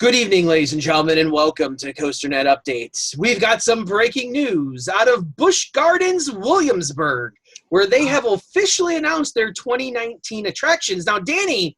Good evening, ladies and gentlemen, and welcome to COASTER-net Updates. We've got some breaking news out of Busch Gardens, Williamsburg, where they have officially announced their 2019 attractions. Now, Danny,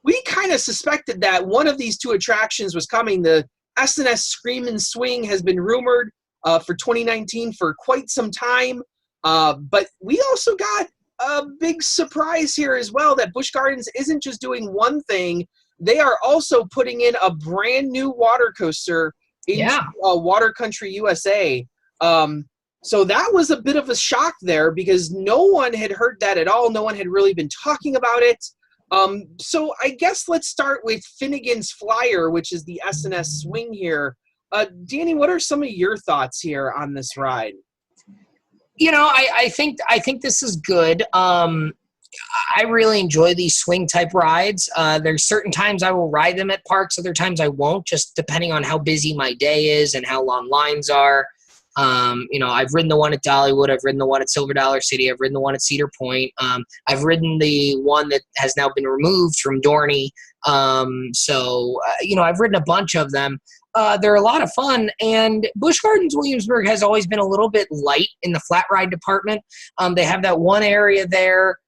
we kind of suspected that one of these two attractions was coming. The S&S Scream and Swing has been rumored for 2019 for quite some time, but we also got a big surprise here as well, that Busch Gardens isn't just doing one thing. They are also putting in a brand new water coaster into Water Country USA. So that was a bit of a shock there because no one had heard that at all. No one had really been talking about it. So I guess let's start with Finnegans Flyer, which is the S&S swing here. Danny, what are some of your thoughts here on this ride? You know, I think this is good. I really enjoy these swing type rides. There's certain times I will ride them at parks, other times I won't, just depending on how busy my day is and how long lines are. You know, I've ridden the one at Dollywood, I've ridden the one at Silver Dollar City, I've ridden the one at Cedar Point. I've ridden the one that has now been removed from Dorney. You know, I've ridden a bunch of them. They're a lot of fun, and Busch Gardens Williamsburg has always been a little bit light in the flat ride department. They have that one area there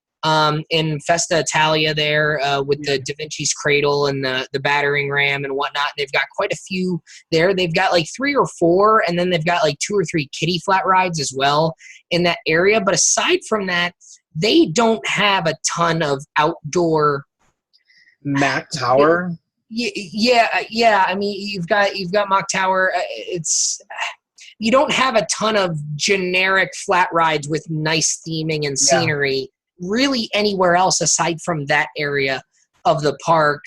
in Festa Italia there with the Da Vinci's Cradle and the battering ram and whatnot. They've got quite a few there. They've got like 3 or 4, and then they've got like 2 or 3 kiddie flat rides as well in that area. But aside from that, they don't have a ton of outdoor. Mac Tower? Yeah. I mean, you've got Mock Tower. You don't have a ton of generic flat rides with nice theming and scenery really anywhere else aside from that area of the park.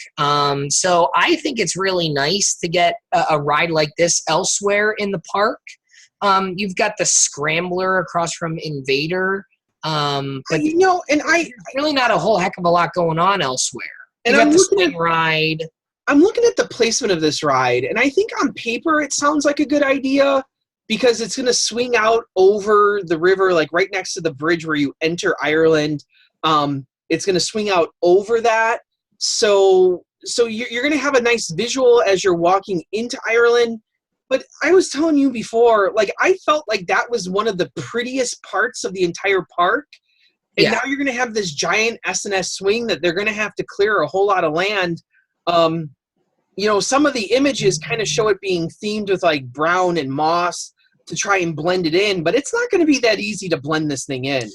So I think it's really nice to get a ride like this elsewhere in the park. You've got the Scrambler across from Invader. But you know, and really not a whole heck of a lot going on elsewhere. And you got the swing ride. I'm looking at the placement of this ride, and I think on paper it sounds like a good idea because it's going to swing out over the river, like right next to the bridge where you enter Ireland. It's going to swing out over that. So you're going to have a nice visual as you're walking into Ireland. But I was telling you before, like I felt like that was one of the prettiest parts of the entire park. And now you're going to have this giant S&S swing that they're going to have to clear a whole lot of land. You know, some of the images kind of show it being themed with like brown and moss to try and blend it in, but it's not going to be that easy to blend this thing in.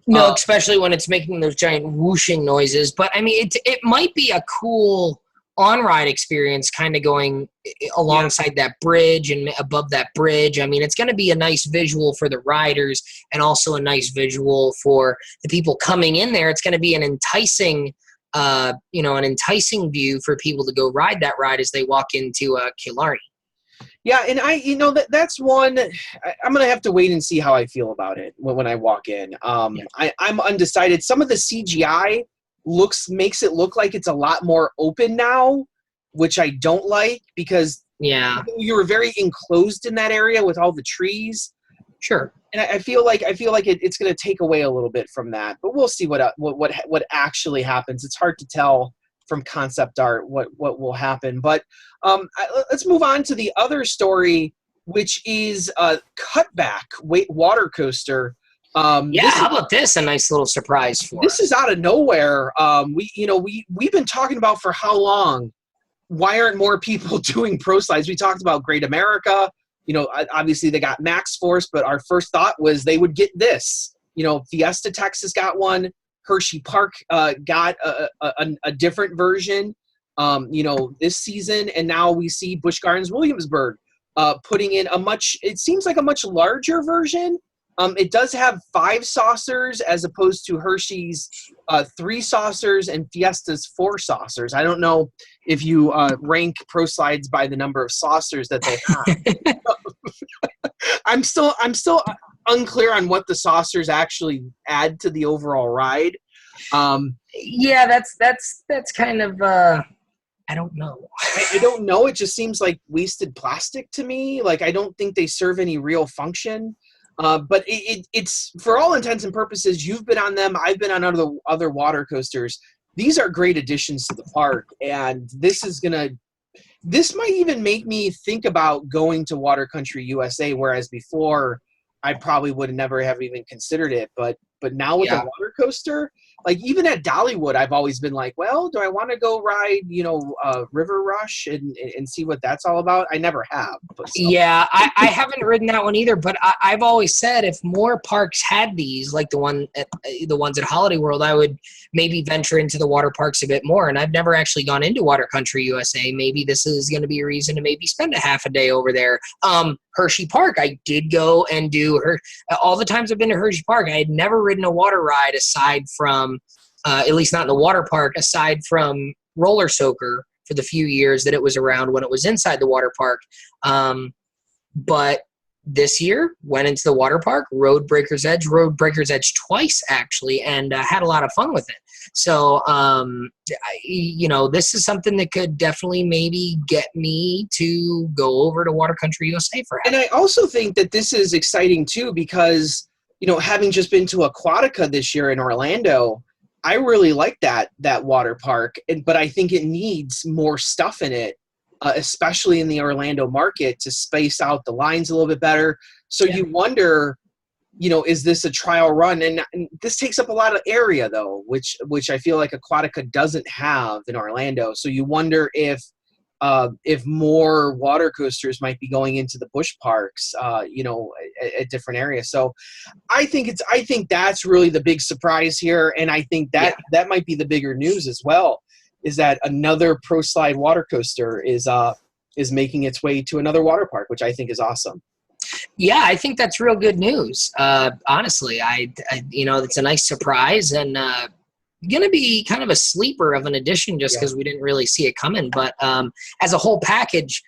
No, especially when it's making those giant whooshing noises. But I mean, it might be a cool on-ride experience kind of going alongside that bridge and above that bridge. I mean, it's going to be a nice visual for the riders and also a nice visual for the people coming in there. It's going to be an enticing view for people to go ride that ride as they walk into Killarney. Yeah, and that's one I'm going to have to wait and see how I feel about it when I walk in. I'm undecided. Some of the CGI makes it look like it's a lot more open now, which I don't like because you were very enclosed in that area with all the trees. Sure. And I feel like it's going to take away a little bit from that, but we'll see what actually happens. It's hard to tell from concept art what will happen. But let's move on to the other story, which is Cutback water coaster. How about this? A nice little surprise for this is out of nowhere. We've been talking about for how long? Why aren't more people doing pro slides? We talked about Great America. You know, obviously they got Max Force, but our first thought was they would get this. You know, Fiesta Texas got one. Hershey Park got a different version, this season. And now we see Busch Gardens Williamsburg putting in it seems like a much larger version. It does have 5 saucers as opposed to Hershey's 3 saucers and Fiesta's 4 saucers. I don't know if you rank pro slides by the number of saucers that they have. I'm still unclear on what the saucers actually add to the overall ride. That's kind of I don't know. I don't know. It just seems like wasted plastic to me. Like I don't think they serve any real function. But it's for all intents and purposes, you've been on them. I've been on other water coasters. These are great additions to the park, and this is gonna this might even make me think about going to Water Country USA, whereas before I probably would never have even considered it. But now with a water coaster, like even at Dollywood, I've always been like, well, do I want to go ride, River Rush and see what that's all about? I never have. Yeah, I haven't ridden that one either, but I've always said if more parks had these, like the ones at Holiday World, I would maybe venture into the water parks a bit more. And I've never actually gone into Water Country USA. Maybe this is going to be a reason to maybe spend a half a day over there. Hershey Park, I did go and do all the times I've been to Hershey Park. I had never ridden a water ride aside from, at least not in the water park, aside from Roller Soaker for the few years that it was around when it was inside the water park. But this year, went into the water park, rode Breaker's Edge twice actually, and had a lot of fun with it. So, this is something that could definitely maybe get me to go over to Water Country USA for. And I also think that this is exciting too, because, having just been to Aquatica this year in Orlando, I really like that water park, but I think it needs more stuff in it, especially in the Orlando market, to space out the lines a little bit better. So you wonder, is this a trial run? And this takes up a lot of area though, which I feel like Aquatica doesn't have in Orlando. So you wonder if more water coasters might be going into the Busch parks, at different areas. So I think that's really the big surprise here. And I think that might be the bigger news as well, is that another Pro Slide water coaster is making its way to another water park, which I think is awesome. Yeah, I think that's real good news. Honestly, it's a nice surprise, and going to be kind of a sleeper of an addition just because we didn't really see it coming. But as a whole package,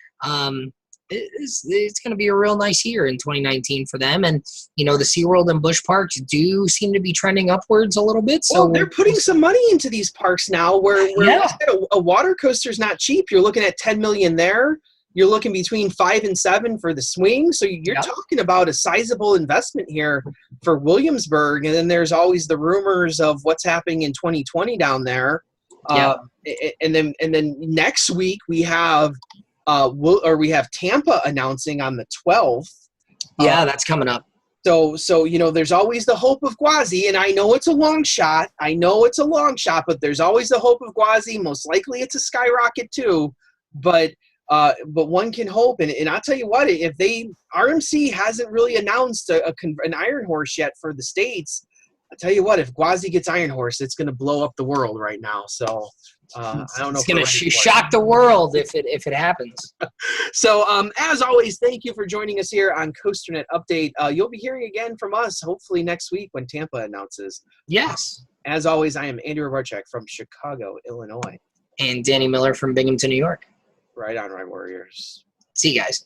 it's going to be a real nice year in 2019 for them. And, the SeaWorld and Busch parks do seem to be trending upwards a little bit. So they're putting some money into these parks now where a water coaster is not cheap. You're looking at $10 million there. You're looking between 5 and 7 for the swing. So you're talking about a sizable investment here for Williamsburg. And then there's always the rumors of what's happening in 2020 down there. And then next week we have Tampa announcing on the 12th. Yeah, that's coming up. So there's always the hope of Gwazi, and I know it's a long shot. But there's always the hope of Gwazi. Most likely it's a skyrocket too. But one can hope, and I'll tell you what, if RMC hasn't really announced an Iron Horse yet for the States, I'll tell you what, if Gwazi gets Iron Horse, it's going to blow up the world right now. So I don't know. It's going to shock the world if it happens. So as always, thank you for joining us here on COASTER-net Update. You'll be hearing again from us hopefully next week when Tampa announces. Yes. As always, I am Andrew Varchek from Chicago, Illinois. And Danny Miller from Binghamton, New York. Right on, Ride Warriors. See you guys.